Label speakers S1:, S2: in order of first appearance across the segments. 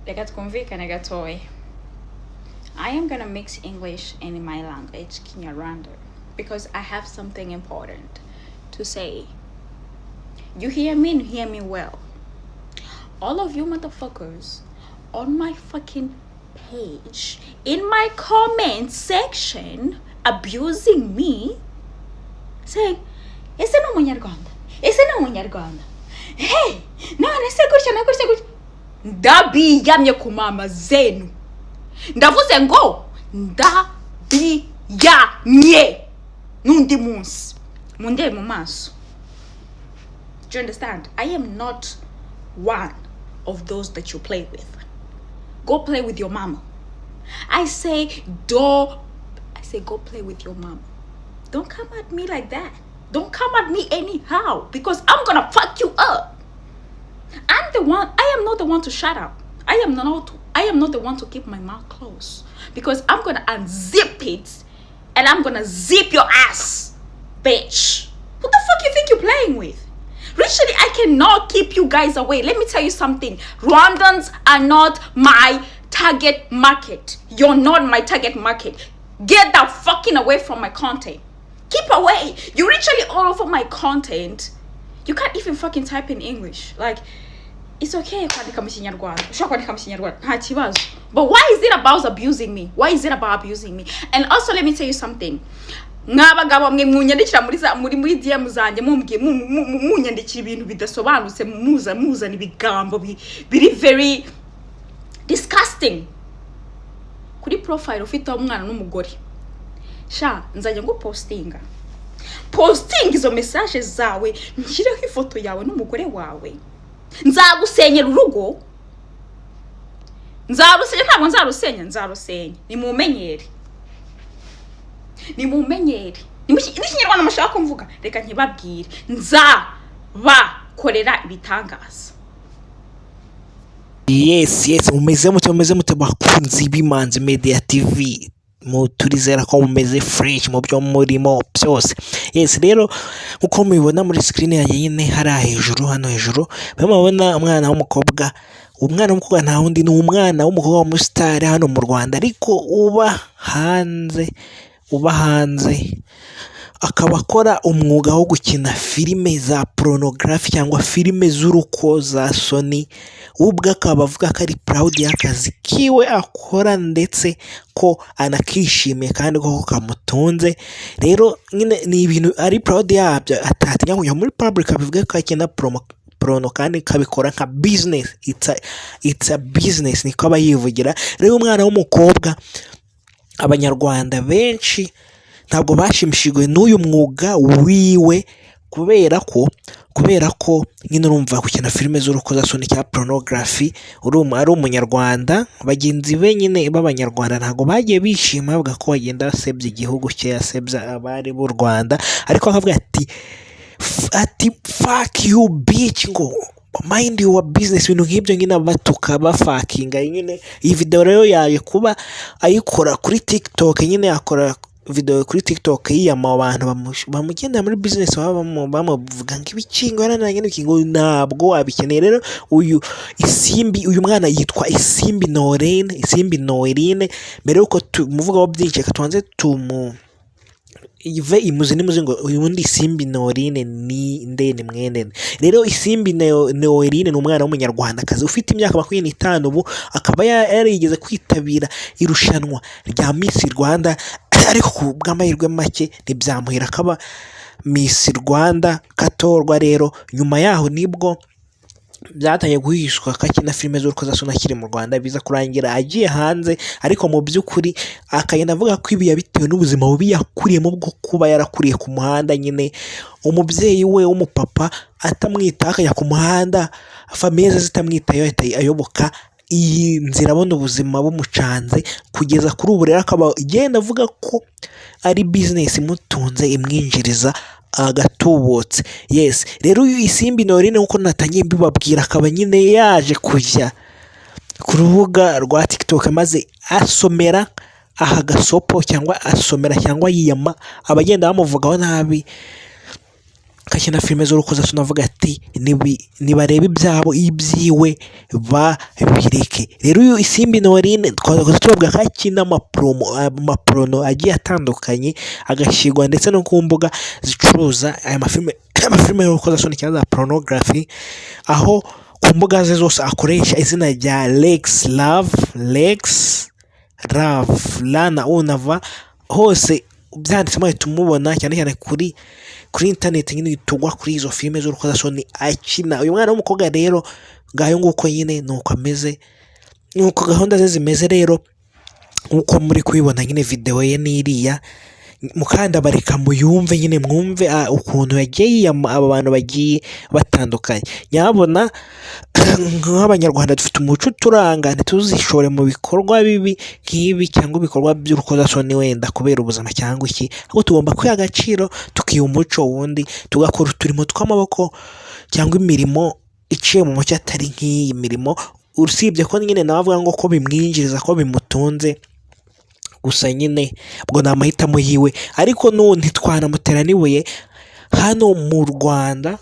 S1: reka twumvikane gatoya. I am gonna mix English and my language, Kinyarwanda, because I have something important to say. You hear me and hear me well. All of you motherfuckers on my fucking page, in my comment section, abusing me, saying, ese no munyarwanda, ese no munyarwanda. Hey, none se gutya na gutya gutya. Ndabiyamye ku mama zenu. Ndavuze ngo ndabiyamye n'undi munsi munde mu maso. Do you understand? I am not one of those that you play with. Go play with your mama. I say go play with your mama. Don't come at me like that. Don't come at me anyhow, because I'm gonna fuck you up. I am not the one to shut up. I am not the one to keep my mouth closed, because I'm gonna unzip it and I'm gonna zip your ass, bitch. Who the fuck you think you're playing with? Literally, I cannot keep you guys away. Let me tell you something. Rwandans are not my target market. You're not my target market. Get that fucking away from my content. Keep away. You're literally all over my content. You can't even fucking type in English. Like, it's okay kwandika mu Kinyarwanda. Ushaka kwandika mu Kinyarwanda, nta kibazo. But why is it about abusing me? Why is it about abusing me? And also, let me tell you something. Mwabagabo mwe munyandikira muri DM zanjye mumbwiye munyandikira ibintu bidasobanutse muza nibigambo biri very disgusting kuri profile ufite umwana n'umugore. Sha nzajya ngo posting izo message zawe, nshyireho ifoto yawe n'umugore wawe. Nzagusenyera urugo. Ntabwo nzarusenya. Nimumenyere. N'ikinyarwanda mashaka kumvuga. Reka nkibabwire. Nzabakorera ibitangaza.
S2: Yes, mumeze mute bakunzi b'Imanzi Media TV. Turizera ko mumeze fresh mu byo murimo byose. Yes, rero uko mubibona muri screen yanjye nyine hari hano hejuru bamubona umwana w'umukobwa. Umwana w'umukobwa nta wundi ni umwana w'umukobwa w'umustar hano mu Rwanda, ariko uba hanze akaba akora umwuga wo gukina filime za pornography cyangwa filime z'uruko za Sony. Ubwo akaba avuga ko ari proud y'akazi kiwe akora, ndetse ko anakishimiye kandi ko kamutunze. Rero nyine ni ibintu ari proud yabyo, atatinya kujya muri public abivuga ko akina porno kandi kabikora nka business. It's a business, niko abayivugira. Rero umwana w'umukobwa, abanyarwanda benshi ntabwo bashimishijwe n'uyu mwuga wiwe, kubera ko nyine urumva gukina filime z'urukozasoni cya pornography ari umunyarwanda. Bagenzi be nyine b'abanyarwanda ntabwo bagiye bishima, bavuga ko bagenda basebya igihugu cye, yasebya abari b'u Rwanda, ariko akavuga ati fuck you bitch, ngo mind your business, ibintu nk'ibyo nyine batuka bafakinga. Nyine iyi video rero yaje kuba ayikora kuri TikTok, nyine yakora video kuri TikTok yiyama abantu bamugenda muri business bamuvuga ngo ibikingo yarananye n'ikingo ntabwo wabikeneye. Rero uyu mwana yitwa Isimbi Noeline. Mbere yuko tumuvugaho byinshi, katuanze ive imuzi ngo ubundi Isimbi Noeline ni ndene mwene. Rero Isimbi Noeline ni umwana w'umunyarwandakazi ufite imyaka 25 ubu, akaba yarigeze kwitabira irushanwa rya Miss Rwanda, ariko ku bw'amahirwe make ntibyamuhira akaba Miss Rwanda katorwa. Rero nyuma yaho nibwo byatangiye guhishwa akakina filime z'urukozasoni akiri mu Rwanda, biza kurangira agiye hanze. Ariko mu by'ukuri akagenda avuga ko ibi yabitewe n'ubuzima bubi yakuriyemo bwo kuba yarakuriye ku muhanda. Nyine umubyeyi we w'umupapa atamwita, akajya ku muhanda, famiye ze zitamwitayo, ayoboka iyi nzira, abona ubuzima bumucanze kugeza kuri ubu. Rero akaba igenda avuga ko ari business imutunze, imwinjiriza agatubutse. Yes, rero uyu Isimbi Noeline nkuko natangiye mbibabwira, akaba nyine yaje kujya ku rubuga rwa TikTok maze asomera aha gasopo cyangwa yiyama abagenda bamuvugaho nabi akakina filime z'urukozasoni avuga ati nibarebe ibyabo ibyiwe babireke. Rero uyu Isimbi Noeline twaza tuvuga ko akina amaprono agiye atandukanye agashyirwa ndetse no ku mbuga zicuruza aya amafilime y'urukozasoni cyangwa za pornography, aho ku mbuga ze zose akoresha izina rya LexLuv Lana unava hose byanditsemo ahita umubona cyane cyane kuri internet nyine tugwa kuri izo filime z'urukozasoni akina. Uyu mwana w'umukobwa rero ngayo nguko nyine nuko ameze, nuko gahunda ze zimeze. Rero nkuko muri kubibona nyine video ye n'iriya mukanda bareka muyumve nyine mwumve ukuntu yagiye aba bantu bagiye batandukanye. Nyabona nk'abanyarwanda dufite umuco uturanga, ntituzishore mu bikorwa bibi nk'ibi cyangwa ibikorwa by'urukozasoni wenda kubera ubuzima cyangwa iki, ahubwo tugomba kwiha agaciro tukiha umuco wundi tugakora uturimo tw'amaboko cyangwa imirimo iciye mu mucyo atari nk'iyi mirimo, usibye ko nyine nawe avuga ngo ko bimwinjiriza ko bimutunze gusa nyine ubwo ni amahitamo yiwe. Ariko ntitwanamutera n'ibuye. Hano mu Rwanda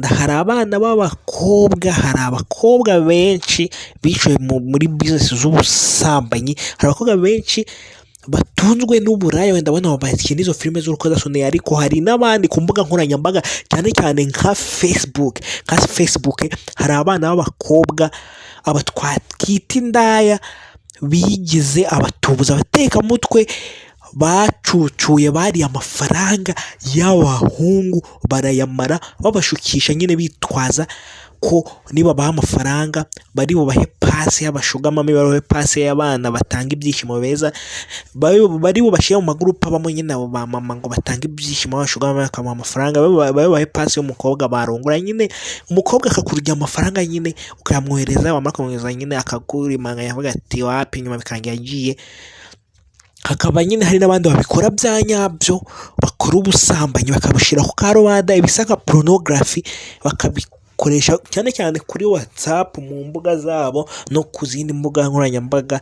S2: hari abana b'abakobwa, hari abakobwa benshi bicaye muri business z'ubusambanyi, hari abakobwa benshi batunzwe n'uburaya wenda bano bakina izo filime z'urukozasoni. Ariko hari n'abandi ku mbuga nkoranyambaga cyane cyane nka Facebook hari abana b'abakobwa aba twakita indaya bigize abatubuzi, abatekamutwe bacucuye bariye amafaranga y'abahungu barayamara, babashukisha nyine bitwaza ko niba baha amafaranga bari bubahe pasi y'abashugamami, babahe pasi y'abana batanga ibyishimo beza, bari bubashyira mu magurupe abamo nyine abo ba mama ngo batange ibyishimo, abashugamami bakamuha amafaranga, babahe pasi y'umukobwa barongora. Nyine umukobwa akakurya amafaranga nyine ukayamwohereza, wamara kumwohereza nyine akakurimanga yavuga ati wapi nyuma bikangira yagiye. Hakaba nyine hari n'abandi babikora bya nyabyo, bakora ubusambanyi bakabushyira ku karubanda, ibisa nka pornography bakabikoresha cyane cyane kuri WhatsApp mu mbuga zabo no ku zindi mbuga nkoranyambaga,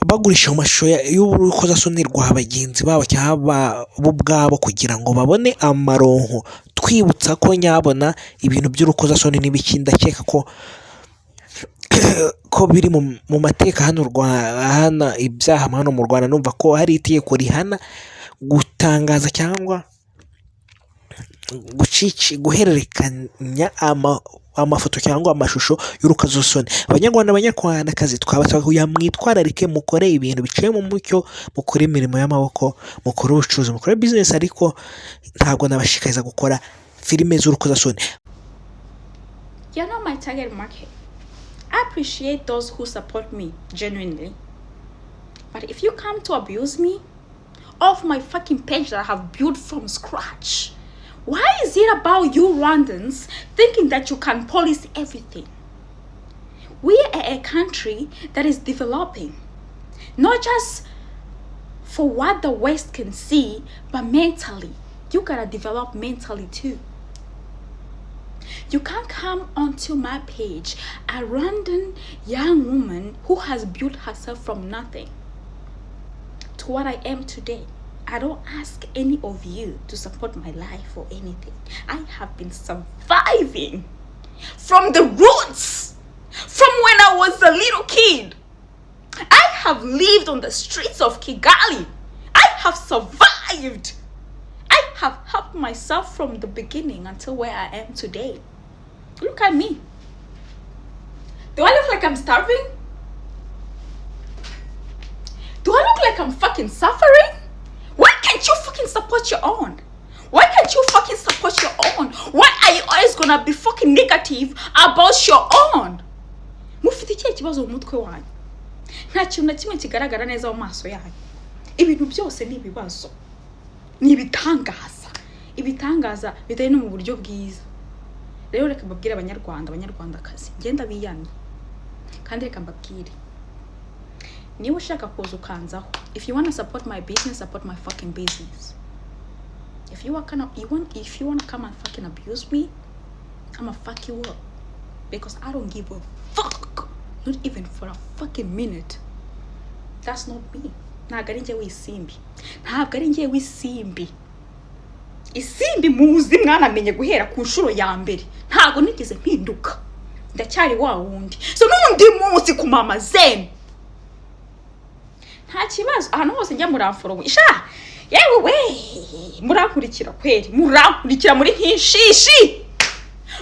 S2: bagurisha amashusho y'urukozasoni rwa bagenzi babo cyangwa bo ubwabo kugira ngo babone amaronko. Twibutsa ko nyabona ibintu by'urukozasoni n'ibiki ndakeka ko biri mu mateka hano ibyaha hano mu Rwanda. Numva ko hari itegeko rihana gutangaza cyangwa guhererekanya amafoto cyangwa amashusho y'urukozasoni. Abanyarwandakazi twabasaba mwitwararike, mukore ibintu biciye mu mucyo, mukore imirimo y'amaboko, mukore ubucuruzi, mukore business, ariko ntabwo nabashikariza gukora filime z'urukozasoni.
S1: You're not my target market. I appreciate those who support me genuinely, but if you come to abuse me off my fucking page that I have built from scratch, why is it about you Rwandans thinking that you can police everything? We are a country that is developing, not just for what the West can see, but mentally. You gotta develop mentally too. You can't come onto my page, a random young woman who has built herself from nothing to what I am today. I don't ask any of you to support my life or anything. I have been surviving from the roots, from when I was a little kid. I have lived on the streets of Kigali. I have survived. I have helped myself from the beginning until where I am today. Look at me. Do I look like I'm starving? Do I look like I'm fucking suffering? Why can't you fucking support your own? Why can't you fucking support your own? Why are you always gonna be fucking negative about your own? Mufite ikihe kibazo mu mutwe wanyu? Nta kintu na kimwe kigaragara neza mu maso yanyu. Ibintu byose ni ibibazo. Ni ibitangaza bitari no mu buryo bwiza. Rero reka mbabwire abanyarwandakazi, ngenda biyanye kandi reka mbabwire, niba ushaka kuza ukanzaho, if you want to support my business, support my fucking business. If you want to come and fucking abuse me, I'ma fuck you up, because I don't give a fuck, not even for a fucking minute. That's not me. Ntabwo ari njye w'Isimbi. Isimbi muzi mwanamenye guhera ku nshuro ya mbere ntago nigeze mpinduka ndacyari wa wundi so n'undi munsi ku mama zen nta kibazo ahantu hose njya muramforo isha yewe we murankurikira kweri murankurikira muri ntishishi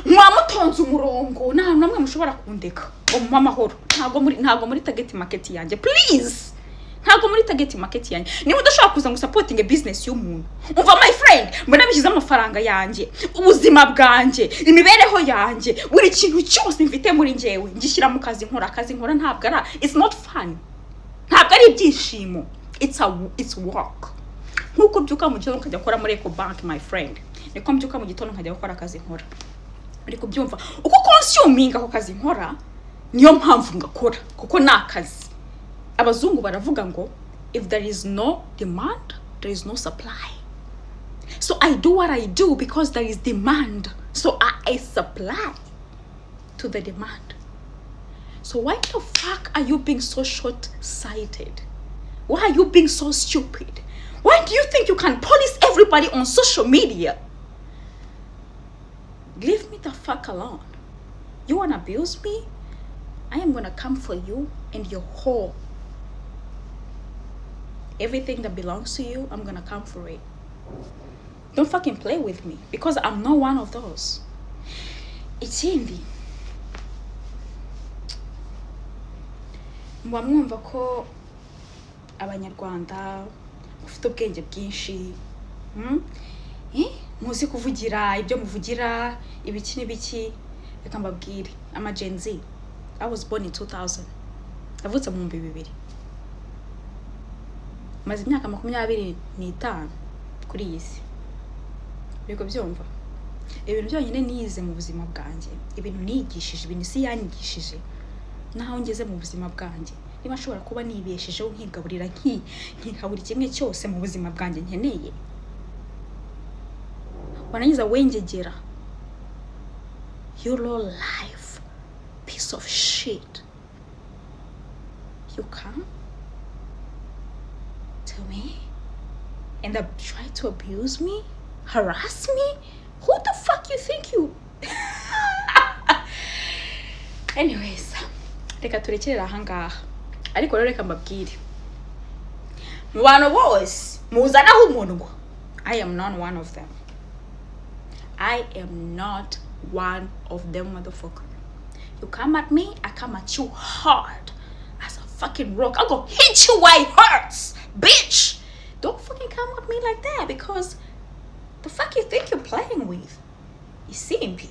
S1: mwamutonze umurongo nta namwe mushobora kundeka ngo mu mahoro ntago muri target market yanjye please ntago muri target market yanjye niba udashaka kuza ngo supporting a business y'umuntu umva my friend mbona bishize amafaranga yanjye ubuzima bwanjye imibereho yanjye buri kintu cyose mfite muri njyewe ngishyira mu kazi nkora ntabwo ara it's not fun ntabwo ari ibyishimo it's work nkuko byuka mu gitondo nkajya gukora muri Eco Bank my friend niko mbyuka mu gitondo nkajya gukora akazi nkora uri kubyumva uko consuming ako kazi nkora niyo mpamvu ngakora kuko nakazi abazungu baravuga ngo if there is no demand there is no supply so I do what I do because there is demand so I supply to the demand so why the fuck are you being so short-sighted? Why are you being so stupid? Why do you think you can police everybody on social media? Leave me the fuck alone. You wanna abuse me? I am gonna come for you and your whole. Everything that belongs to you, I'm gonna come for it. Don't fucking play with me because I'm not one of those. Ikindi mwumva ko abanyarwanda ufite ubwenge bwinshi muzi kuvugira ibyo muvugira ibiki n'ibiki reka mbabwire ama Gen Z. I was born in 2000 navutse mu 2000 maze imyaka 25 kuri iyi si biko byumva ibintu byonyine niyize mu buzima bwanjye ibintu nigishije ibintu si yanyigishije naho ngeze mu buzima bwanjye niba nshobora kuba nibeshejeho nkigaburira nkikabura kimwe cyose mu buzima bwanjye nkeneye wananyiza wengegera you low life piece of shit you come to me and try to abuse me harass me who the fuck you think you anyways reka turekere ahangaha ariko rero reka mbabwire mu bantu bose muzanaho umunwa I am not one of them. I am not one of them, motherfucker. You come at me, I come at you hard as a fucking rock. I'm gonna hit you while it hurts, bitch. Don't fucking come at me like that because the fuck you think you're playing with? Isimbi.